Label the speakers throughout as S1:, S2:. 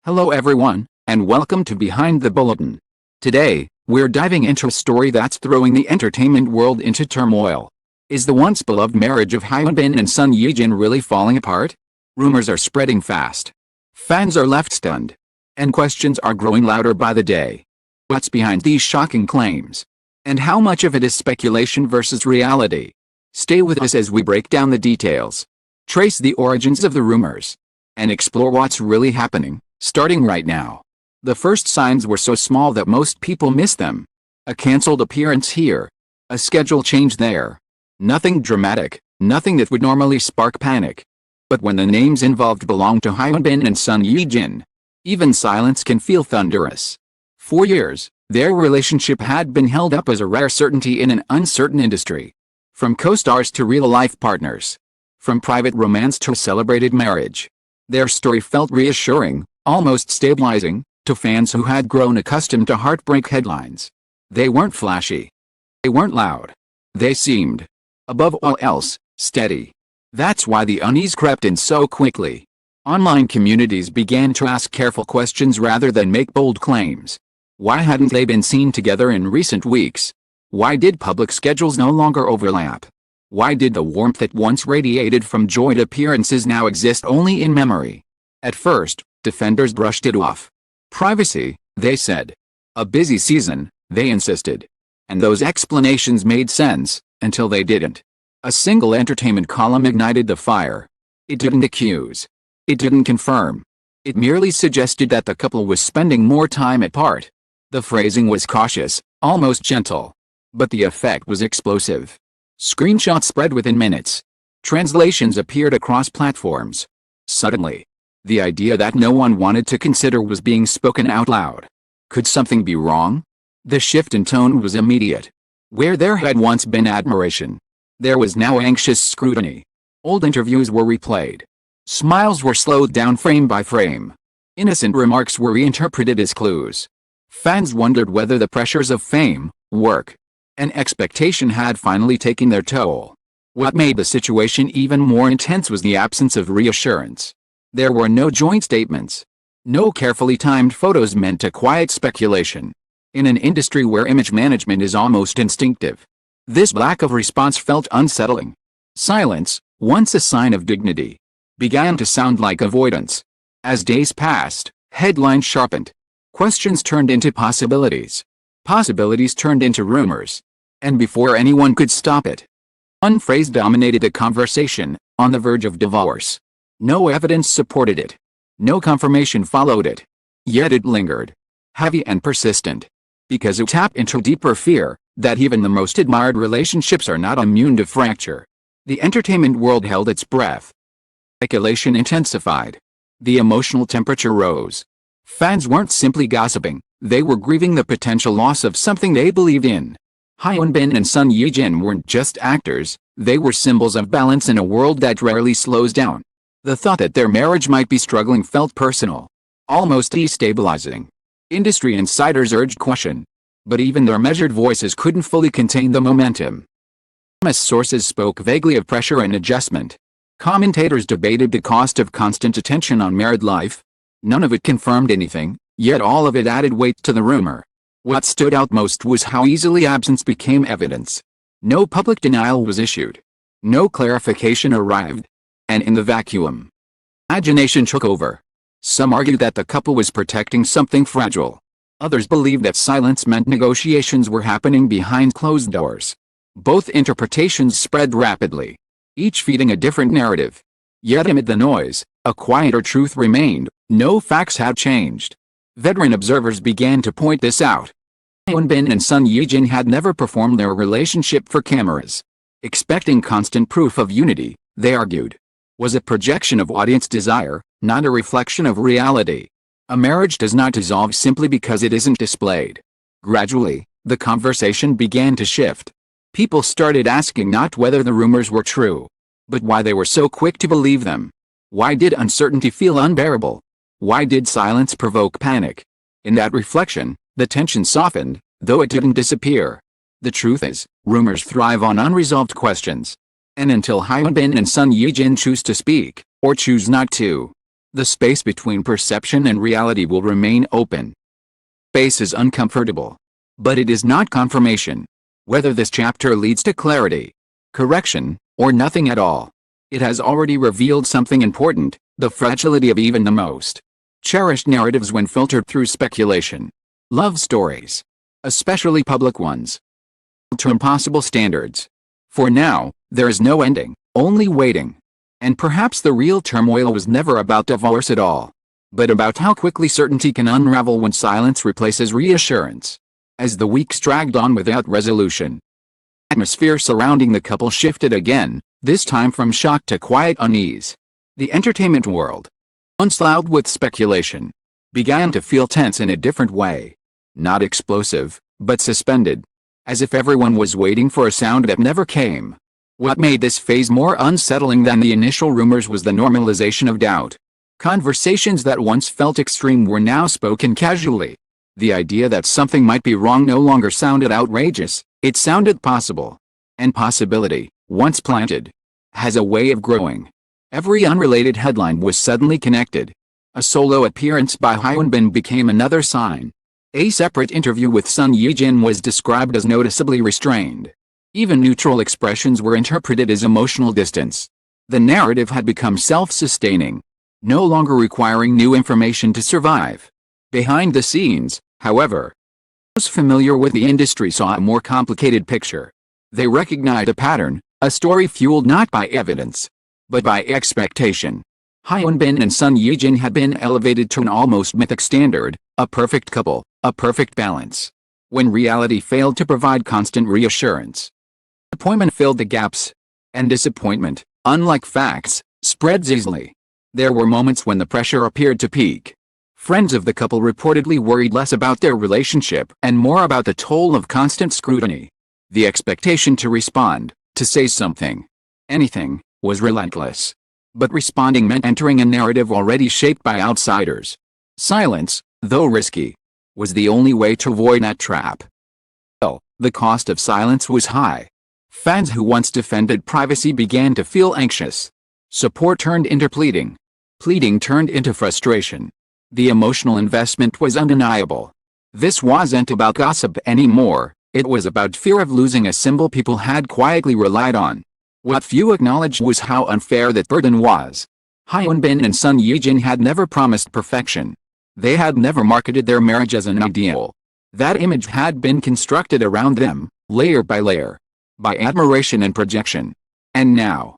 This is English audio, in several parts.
S1: Hello everyone, and welcome to Behind the Bulletin. Today, we're diving into a story that's throwing the entertainment world into turmoil. Is the once beloved marriage of Hyun and Son Ye-jin really falling apart? Rumors are spreading fast. Fans are left stunned. And questions are growing louder by the day. What's behind these shocking claims? And how much of it is speculation versus reality? Stay with us as we break down the details, trace the origins of the rumors, and explore what's really happening. Starting right now. The first signs were so small that most people missed them. A cancelled appearance here. A schedule change there. Nothing dramatic, nothing that would normally spark panic. But when the names involved belong to Hyun and Son Ye-jin, even silence can feel thunderous. For years, their relationship had been held up as a rare certainty in an uncertain industry. From co-stars to real-life partners. From private romance to a celebrated marriage. Their story felt reassuring, almost stabilizing, to fans who had grown accustomed to heartbreak headlines. They weren't flashy. They weren't loud. They seemed, above all else, steady. That's why the unease crept in so quickly. Online communities began to ask careful questions rather than make bold claims. Why hadn't they been seen together in recent weeks? Why did public schedules no longer overlap? Why did the warmth that once radiated from joint appearances now exist only in memory? At first, defenders brushed it off. Privacy, they said. A busy season, they insisted. And those explanations made sense, until they didn't. A single entertainment column ignited the fire. It didn't accuse. It didn't confirm. It merely suggested that the couple was spending more time apart. The phrasing was cautious, almost gentle. But the effect was explosive. Screenshots spread within minutes. Translations appeared across platforms. Suddenly, the idea that no one wanted to consider was being spoken out loud. Could something be wrong? The shift in tone was immediate. Where there had once been admiration, there was now anxious scrutiny. Old interviews were replayed. Smiles were slowed down frame by frame. Innocent remarks were reinterpreted as clues. Fans wondered whether the pressures of fame, work, and expectation had finally taken their toll. What made the situation even more intense was the absence of reassurance. There were no joint statements. No carefully timed photos meant to quiet speculation. In an industry where image management is almost instinctive, this lack of response felt unsettling. Silence, once a sign of dignity, began to sound like avoidance. As days passed, headlines sharpened. Questions turned into possibilities. Possibilities turned into rumors. And before anyone could stop it, one phrase dominated the conversation: on the verge of divorce. No evidence supported it. No confirmation followed it. Yet it lingered. Heavy and persistent. Because it tapped into deeper fear, that even the most admired relationships are not immune to fracture. The entertainment world held its breath. Speculation intensified. The emotional temperature rose. Fans weren't simply gossiping, they were grieving the potential loss of something they believed in. Hyun and Son Ye-jin weren't just actors, they were symbols of balance in a world that rarely slows down. The thought that their marriage might be struggling felt personal, almost destabilizing. Industry insiders urged caution, but even their measured voices couldn't fully contain the momentum. Anonymous sources spoke vaguely of pressure and adjustment. Commentators debated the cost of constant attention on married life. None of it confirmed anything, yet all of it added weight to the rumor. What stood out most was how easily absence became evidence. No public denial was issued. No clarification arrived. And in the vacuum, imagination took over. Some argued that the couple was protecting something fragile. Others believed that silence meant negotiations were happening behind closed doors. Both interpretations spread rapidly, each feeding a different narrative. Yet amid the noise, a quieter truth remained: no facts had changed. Veteran observers began to point this out. Hyun and Son Ye-jin had never performed their relationship for cameras. Expecting constant proof of unity, they argued, was a projection of audience desire, not a reflection of reality. A marriage does not dissolve simply because it isn't displayed. Gradually, the conversation began to shift. People started asking not whether the rumors were true, but why they were so quick to believe them. Why did uncertainty feel unbearable? Why did silence provoke panic? In that reflection, the tension softened, though it didn't disappear. The truth is, rumors thrive on unresolved questions. And until Hyun and Son Ye-jin choose to speak, or choose not to, The space between perception and reality will remain open. Space is uncomfortable. But it is not confirmation. Whether this chapter leads to clarity, correction, or nothing at all, it has already revealed something important: the fragility of even the most cherished narratives when filtered through speculation. Love stories, especially public ones, to impossible standards. For now, there is no ending, only waiting. And perhaps the real turmoil was never about divorce at all, but about how quickly certainty can unravel when silence replaces reassurance. As the weeks dragged on without resolution, the atmosphere surrounding the couple shifted again, this time from shock to quiet unease. The entertainment world, once loud with speculation, began to feel tense in a different way. Not explosive, but suspended, as if everyone was waiting for a sound that never came. What made this phase more unsettling than the initial rumors was the normalization of doubt. Conversations that once felt extreme were now spoken casually. The idea that something might be wrong no longer sounded outrageous, it sounded possible. And possibility, once planted, has a way of growing. Every unrelated headline was suddenly connected. A solo appearance by Hyun became another sign. A separate interview with Son Ye-jin was described as noticeably restrained. Even neutral expressions were interpreted as emotional distance. The narrative had become self-sustaining, no longer requiring new information to survive. Behind the scenes, however, those familiar with the industry saw a more complicated picture. They recognized a pattern, a story fueled not by evidence, but by expectation. Hyun and Son Ye-jin had been elevated to an almost mythic standard, a perfect couple, a perfect balance. When reality failed to provide constant reassurance, disappointment filled the gaps. And disappointment, unlike facts, spreads easily. There were moments when the pressure appeared to peak. Friends of the couple reportedly worried less about their relationship and more about the toll of constant scrutiny. The expectation to respond, to say something, anything, was relentless. But responding meant entering a narrative already shaped by outsiders. Silence, though risky, was the only way to avoid that trap. Still, the cost of silence was high. Fans who once defended privacy began to feel anxious. Support turned into pleading. Pleading turned into frustration. The emotional investment was undeniable. This wasn't about gossip anymore, it was about fear of losing a symbol people had quietly relied on. What few acknowledged was how unfair that burden was. Hyun and Son Ye-jin had never promised perfection. They had never marketed their marriage as an ideal. That image had been constructed around them, layer by layer, by admiration and projection. And now,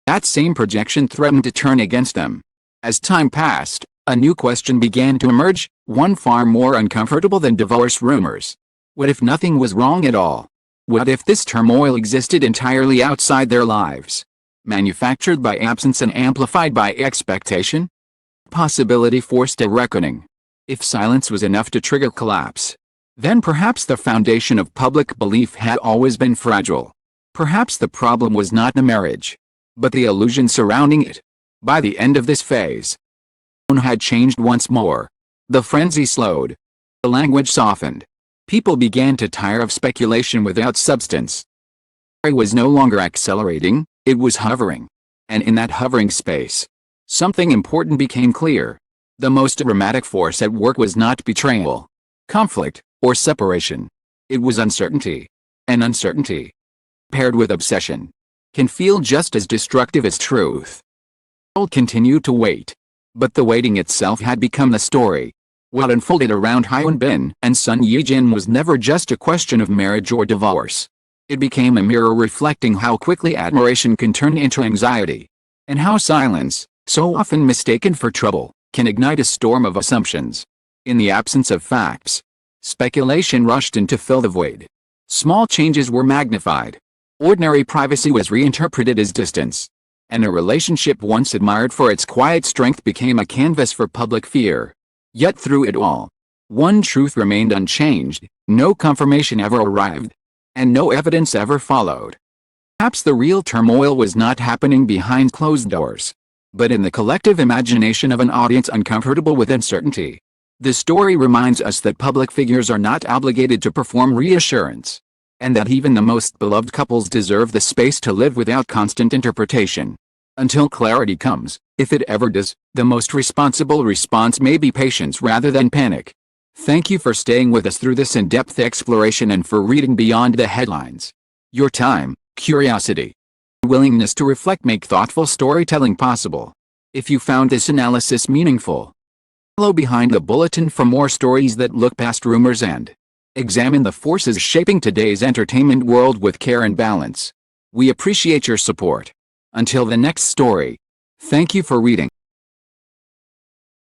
S1: that same projection threatened to turn against them. As time passed, a new question began to emerge, one far more uncomfortable than divorce rumors. What if nothing was wrong at all? What if this turmoil existed entirely outside their lives? Manufactured by absence and amplified by expectation? Possibility forced a reckoning. If silence was enough to trigger collapse, then perhaps the foundation of public belief had always been fragile. Perhaps the problem was not the marriage, but the illusion surrounding it. By the end of this phase, the tone had changed once more. The frenzy slowed. The language softened. People began to tire of speculation without substance. It was no longer accelerating, it was hovering. And in that hovering space, something important became clear. The most dramatic force at work was not betrayal, conflict, or separation. It was uncertainty. And uncertainty, paired with obsession, can feel just as destructive as truth. The world continued to wait. But the waiting itself had become the story. What unfolded around Hyun and Son Ye-jin was never just a question of marriage or divorce. It became a mirror reflecting how quickly admiration can turn into anxiety, and how silence, so often mistaken for trouble, can ignite a storm of assumptions. In the absence of facts, speculation rushed in to fill the void. Small changes were magnified. Ordinary privacy was reinterpreted as distance. And a relationship once admired for its quiet strength became a canvas for public fear. Yet through it all, one truth remained unchanged: no confirmation ever arrived, and no evidence ever followed. Perhaps the real turmoil was not happening behind closed doors, but in the collective imagination of an audience uncomfortable with uncertainty. The story reminds us that public figures are not obligated to perform reassurance, and that even the most beloved couples deserve the space to live without constant interpretation. Until clarity comes, if it ever does, the most responsible response may be patience rather than panic. Thank you for staying with us through this in-depth exploration and for reading beyond the headlines. Your time, curiosity, willingness to reflect make thoughtful storytelling possible. If you found this analysis meaningful, follow Behind the Bulletin for more stories that look past rumors and examine the forces shaping today's entertainment world with care and balance. We appreciate your support. Until the next story, thank you for reading.